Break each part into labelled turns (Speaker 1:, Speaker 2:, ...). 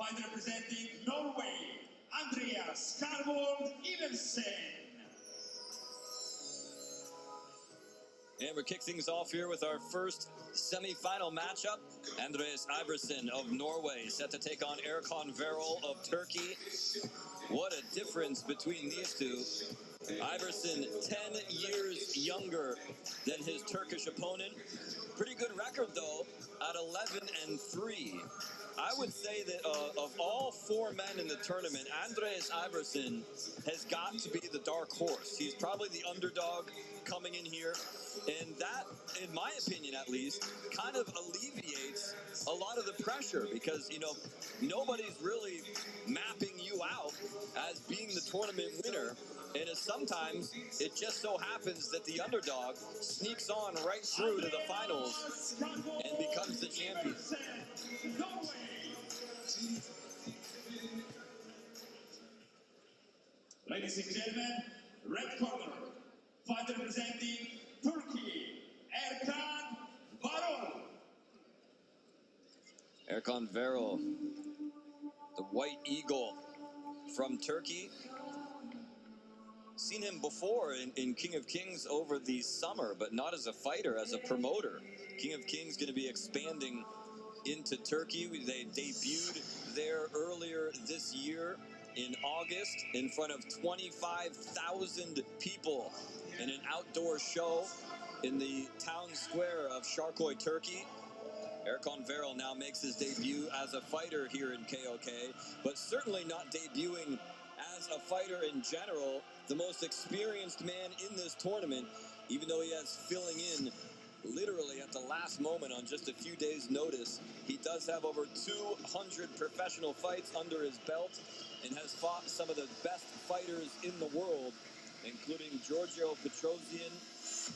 Speaker 1: fighter representing Norway, Andreas Iversen.
Speaker 2: And we kick things off here with our first semi-final matchup. Andreas Iversen of Norway set to take on Erkan Varol of Turkey. What a difference between these two. Iversen 10 years younger than his Turkish opponent. Pretty good record though at 11-3. I would say that of all four men in the tournament, Andreas Iversen has got to be the dark horse. He's probably the underdog coming in here. And that, in my opinion at least, kind of alleviates a lot of the pressure because, you know, nobody's really mapping you out as being the tournament winner. And sometimes it just so happens that the underdog sneaks on right through to the finals and becomes the champion.
Speaker 1: Ladies and gentlemen, red corner, fighter representing Turkey, Erkan Varol.
Speaker 2: Erkan Varol, the White Eagle from Turkey. Seen him before in King of Kings over the summer, but not as a fighter, as a promoter. King of Kings going to be expanding into Turkey. They debuted there earlier this year in August in front of 25,000 people in an outdoor show in the town square of Şarköy, Turkey. Erkan Varol now makes his debut as a fighter here in KoK, but certainly not debuting as a fighter in general. The most experienced man in this tournament, even though he has filling in literally at the last moment on just a few days' notice. He does have over 200 professional fights under his belt and has fought some of the best fighters in the world, including Giorgio Petrosian,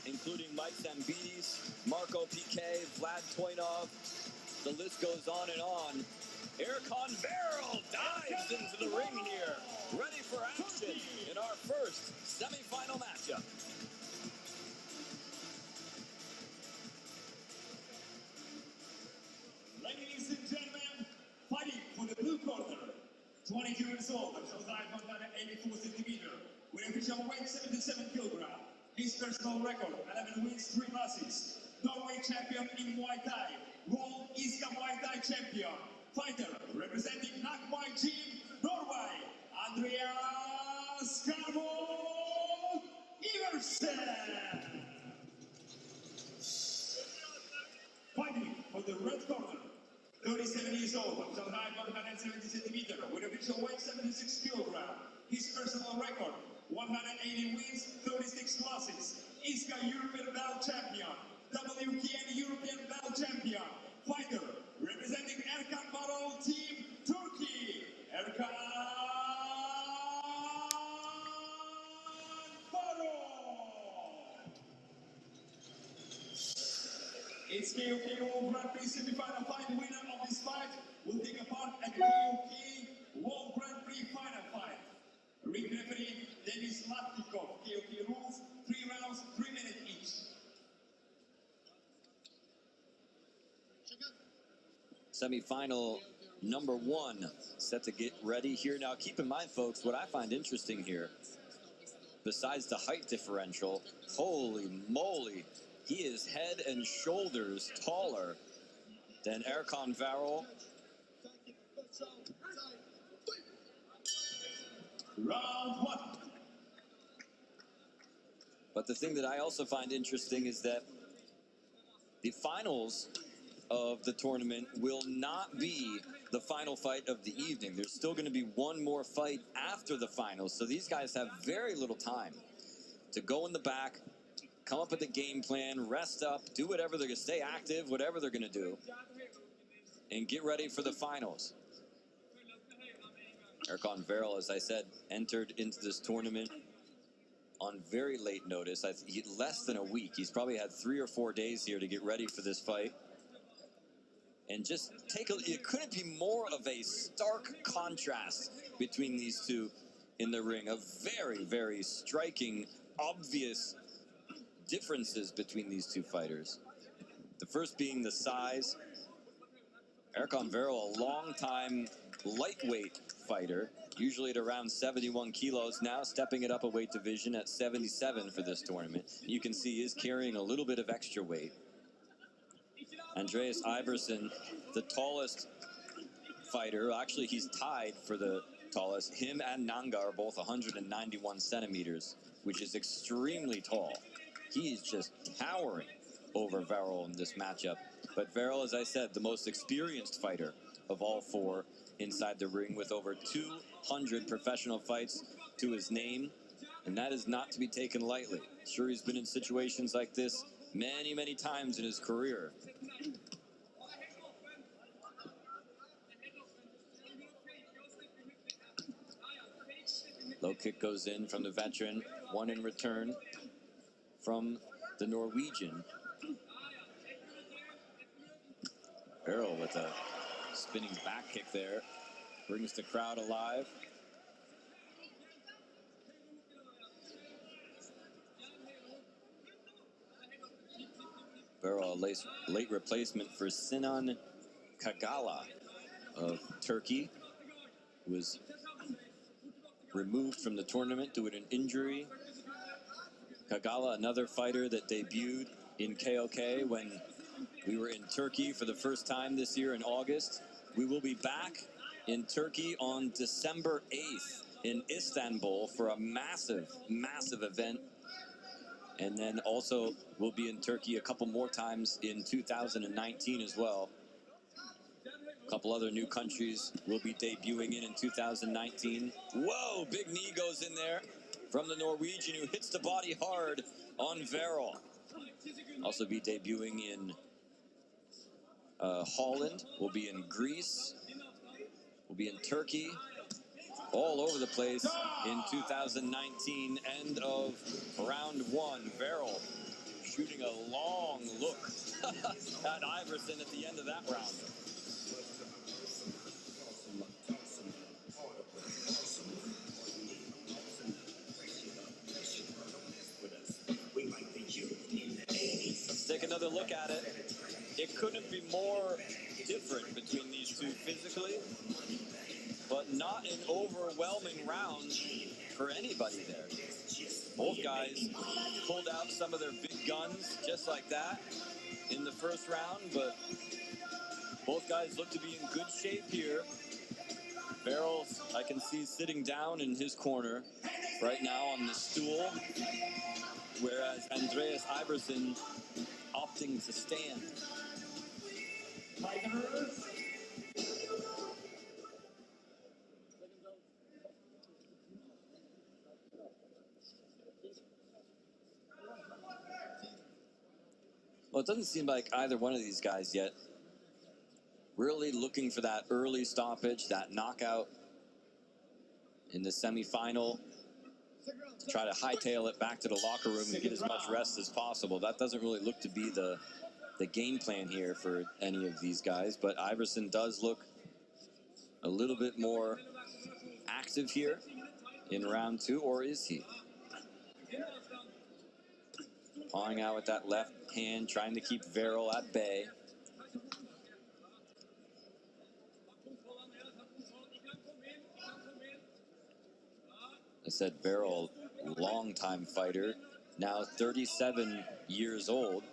Speaker 2: including Mike Zambides, Marco Piquet, Vlad Toinov. The list goes on and on. Erkan Varol dives into the ring here, ready for action in our first semi-final matchup.
Speaker 1: Ladies and gentlemen, fighting for the blue corner, 22 years old, shows height 184 centimeters, with official weight 77 kilograms. His personal record, 11 wins, 3 losses. Norway champion in Muay Thai, World Iska Muay Thai champion. Fighter representing Nakmai Gym, Norway, Andreas Iversen. Fighting for the red corner, 37 years old, official height 170 centimeters, with official weight 76 kilograms. His personal record, 180 wins, 36 losses. Iska European Belt Champion, WKN European Belt Champion. Fighter representing Erkan Varol Team Turkey, Erkan Varol. It's KoK World Grand Prix semi-final fight. The winner of this fight will take a part at KoK World Grand Prix final fight. Ring referee Denis Latnikov. KoK rules, 3 rounds, 3 minutes each.
Speaker 2: Semi-final number 1 set to get ready here. Now keep in mind, folks, what I find interesting here, besides the height differential, holy moly, he is head and shoulders taller than Erkan Varol.
Speaker 1: Round 1.
Speaker 2: But the thing that I also find interesting is that the finals of the tournament will not be the final fight of the evening. There's still going to be one more fight after the finals. So these guys have very little time to go in the back, come up with a game plan, rest up, do whatever they're going to, stay active, whatever they're going to do, and get ready for the finals. Erkan Varol, as I said, entered into this tournament on very late notice. Less than a week. He's probably had 3 or 4 days here to get ready for this fight. And just it couldn't be more of a stark contrast between these two in the ring. A very, very striking, obvious differences between these two fighters. The first being the size. Erkan Varol, a long-time lightweight fighter, usually at around 71 kilos, now stepping it up a weight division at 77 for this tournament. You can see he's carrying a little bit of extra weight. Andreas Iversen, the tallest fighter, actually he's tied for the tallest. Him and Nanga are both 191 centimeters, which is extremely tall. He is just towering over Varol in this matchup. But Varol, as I said, the most experienced fighter of all four inside the ring, with over 200 professional fights to his name. And that is not to be taken lightly. Sure, he's been in situations like this many, many times in his career. Low kick goes in from the veteran. One in return from the Norwegian. Varol with a spinning back kick there. Brings the crowd alive. Varol, a late replacement for Sinan Kagala of Turkey, who was removed from the tournament due to an injury. Kagala, another fighter that debuted in KoK when we were in Turkey for the first time this year in August. We will be back in Turkey on December 8th in Istanbul for a massive, massive event. And then also we'll be in Turkey a couple more times in 2019 as well. A couple other new countries will be debuting in 2019. Whoa, big knee goes in there from the Norwegian, who hits the body hard on Varol. Also be debuting in Holland. We'll be in Greece. We'll be in Turkey. All over the place in 2019. End of round one. Varol shooting a long look at Iversen at the end of that round. Let's take another look at it. It couldn't be more different between these two physically, but not an overwhelming round for anybody there. Both guys pulled out some of their big guns just like that in the first round, but both guys look to be in good shape here. Varol, I can see sitting down in his corner right now on the stool, whereas Andreas Iversen opting to stand. Well, it doesn't seem like either one of these guys yet really looking for that early stoppage, that knockout in the semifinal, to try to hightail it back to the locker room and get as much rest as possible. That doesn't really look to be the game plan here for any of these guys, but Iversen does look a little bit more active here in round two, or is he? Pawing out with that left hand, trying to keep Varol at bay. I said Varol, longtime fighter, now 37 years old.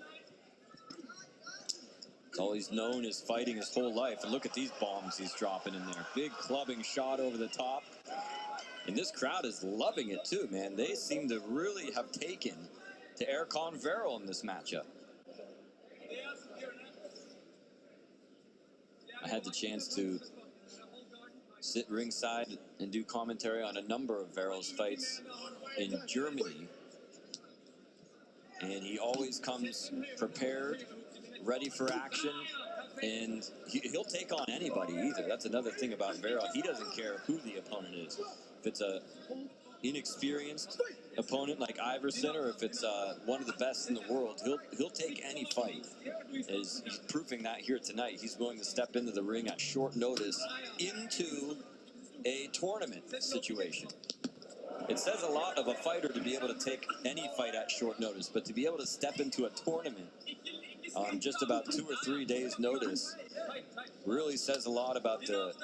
Speaker 2: It's all he's known is fighting his whole life. And look at these bombs he's dropping in there. Big clubbing shot over the top. And this crowd is loving it too, man. They seem to really have taken to Erkan Varol in this matchup. I had the chance to sit ringside and do commentary on a number of Varol's fights in Germany. And he always comes prepared, ready for action, and he'll take on anybody either. That's another thing about Varol. He doesn't care who the opponent is. If it's a inexperienced opponent like Iversen, or if it's one of the best in the world, he'll take any fight. He's proving that here tonight. He's willing to step into the ring at short notice into a tournament situation. It says a lot of a fighter to be able to take any fight at short notice, but to be able to step into a tournament on just about 2 or 3 days' notice really says a lot about the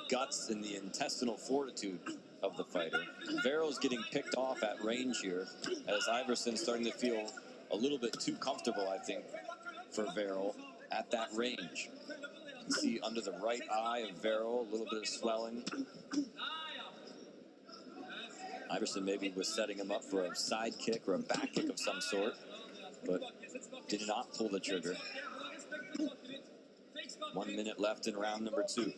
Speaker 2: guts and the intestinal fortitude of the fighter. Varol's getting picked off at range here as Iversen's starting to feel a little bit too comfortable, I think, for Varol at that range. You can see under the right eye of Varol a little bit of swelling. Iversen maybe was setting him up for a side kick or a back kick of some sort, but did not pull the trigger. 1 minute left in round number 2.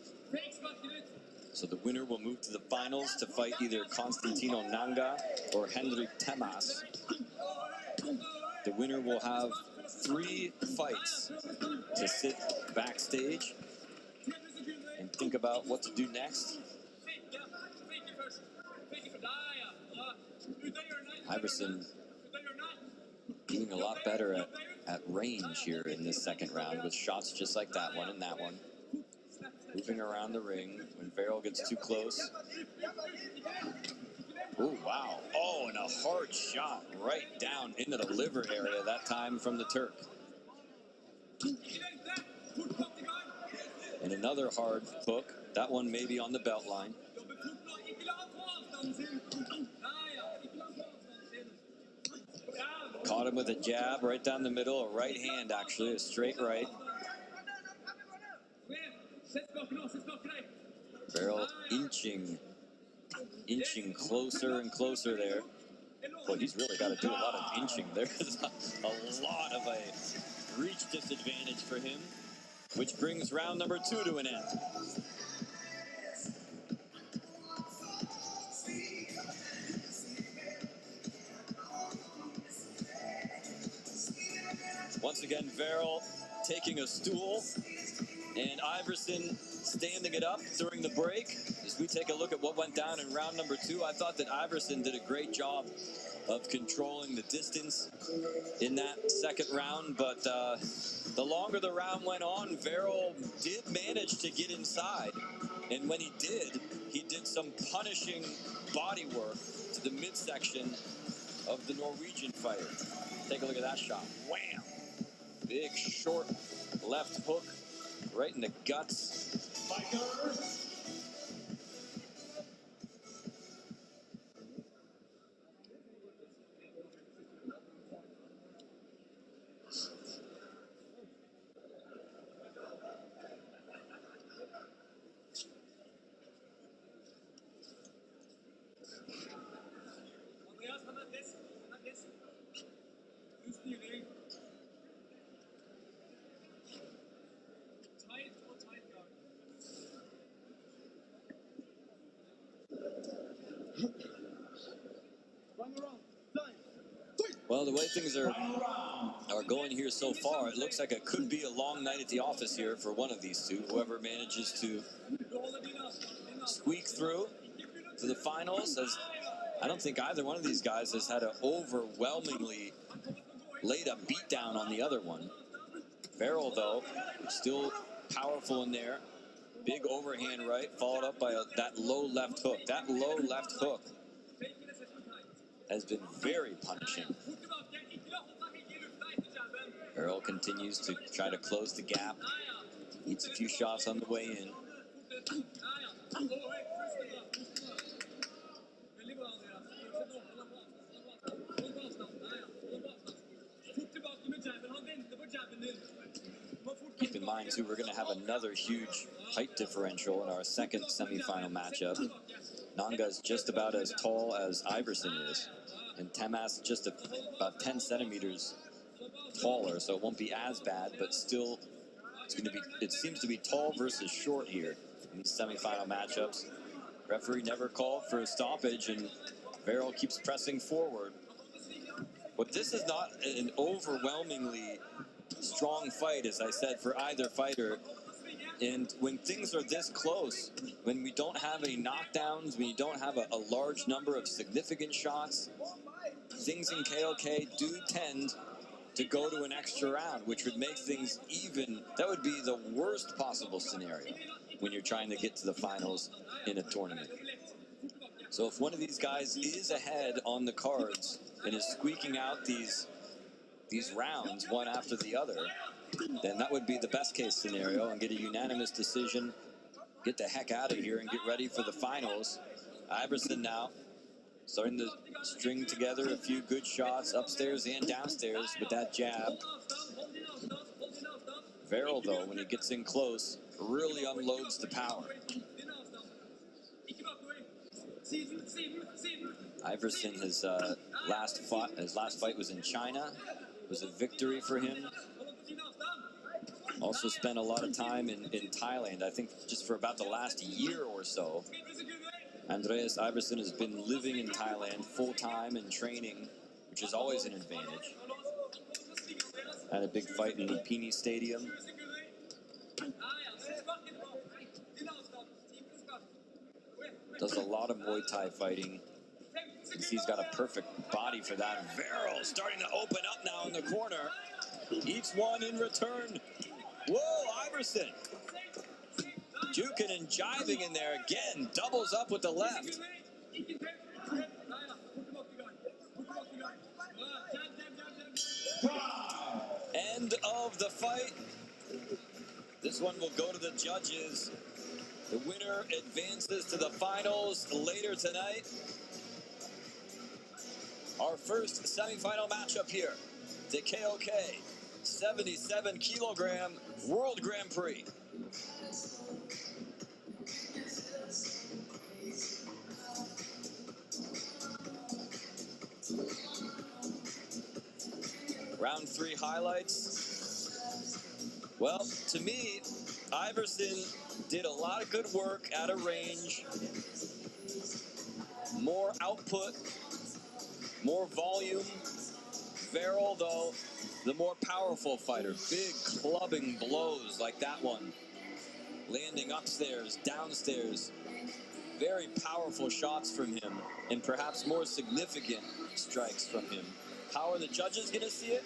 Speaker 2: So the winner will move to the finals to fight either Constantino Nanga or Henrik Temas. The winner will have 3 fights to sit backstage and think about what to do next. Iversen doing a lot better at range here in this second round with shots just like that one and that one. Moving around the ring when Varol gets too close. Oh, wow. Oh, and a hard shot right down into the liver area that time from the Turk. And another hard hook. That one maybe on the belt line. Caught him with a jab right down the middle, a right hand actually, a straight right. Varol inching closer and closer there. Boy, he's really got to do a lot of inching. There's a lot of a reach disadvantage for him, which brings round number 2 to an end. Once again, Varol taking a stool, and Iversen standing it up during the break. As we take a look at what went down in round number 2, I thought that Iversen did a great job of controlling the distance in that second round, but the longer the round went on, Varol did manage to get inside, and when he did some punishing body work to the midsection of the Norwegian fighter. Take a look at that shot. Wham! Big, short left hook right in the guts. Well, the way things are going here so far, it looks like it could be a long night at the office here for one of these two. Whoever manages to squeak through to the finals, as I don't think either one of these guys has had an overwhelmingly laid a beat down on the other one. Varol, though, still powerful in there. Big overhand right, followed up by that low left hook. That low left hook has been very punishing. Varol continues to try to close the gap. Needs a few shots on the way in. Keep in mind, too, we're going to have another huge height differential in our second semifinal matchup. Nanga's just about as tall as Iversen is, and Temas just about 10 centimeters taller, so it won't be as bad, but still it seems to be tall versus short here in these semifinal matchups. Referee never called for a stoppage, and Varol keeps pressing forward. But this is not an overwhelmingly strong fight, as I said, for either fighter. And when things are this close, when we don't have any knockdowns, when you don't have a large number of significant shots, things in KoK do tend to go to an extra round, which would make things even. That would be the worst possible scenario when you're trying to get to the finals in a tournament. So if one of these guys is ahead on the cards and is squeaking out these rounds one after the other, then that would be the best case scenario, and get a unanimous decision, get the heck out of here and get ready for the finals. Iversen now starting to string together a few good shots upstairs and downstairs with that jab. Varol, though, when he gets in close, really unloads the power. Iversen, his last fight was in China. It was a victory for him. Also spent a lot of time in Thailand, I think just for about the last year or so. Andreas Iversen has been living in Thailand full-time and training, which is always an advantage. Had a big fight in Lumpini Stadium. Does a lot of Muay Thai fighting. You can see he's got a perfect body for that. Varol starting to open up now in the corner. Each one in return. Whoa, Iversen. Juking and jiving in there again. Doubles up with the left. End of the fight. This one will go to the judges. The winner advances to the finals later tonight. Our first semifinal matchup here. The KoK 77 kilogram World Grand Prix. Round 3 highlights. Well, to me, Iversen did a lot of good work out of range. More output, more volume. Varol, though, the more powerful fighter. Big clubbing blows like that one. Landing upstairs, downstairs. Very powerful shots from him, and perhaps more significant strikes from him. How are the judges going to see it?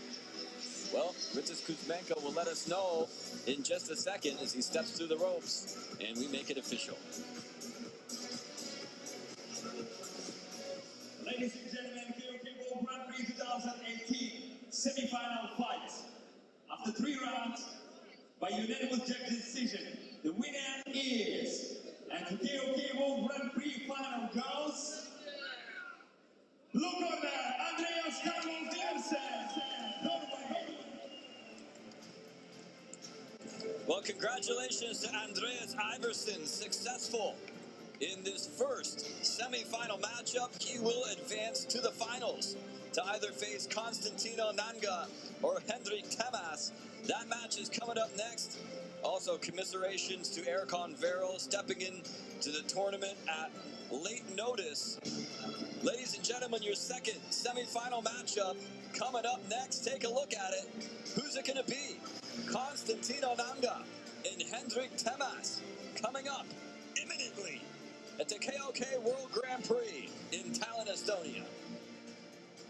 Speaker 2: Well, Ritis Kuzmenko will let us know in just a second as he steps through the ropes, and we make it official.
Speaker 1: Ladies and gentlemen, KoK World Grand Prix 2018 semi-final fight. After 3 rounds, by unanimous judge decision, the winner is, and the KoK World Grand Prix final goes, look on there, Andreas Iversen, Norway.
Speaker 2: Well, congratulations to Andreas Iversen, successful in this first semi-final matchup. He will advance to the finals to either face Constantino Nanga or Hendrik Temas. That match is coming up next. Also, commiserations to Erkan Varol stepping in to the tournament at late notice. Ladies and gentlemen, your second semi-final matchup coming up next. Take a look at it. Who's it going to be? Constantino Nanga and Hendrik Temas coming up imminently at the KoK World Grand Prix in Tallin, Estonia.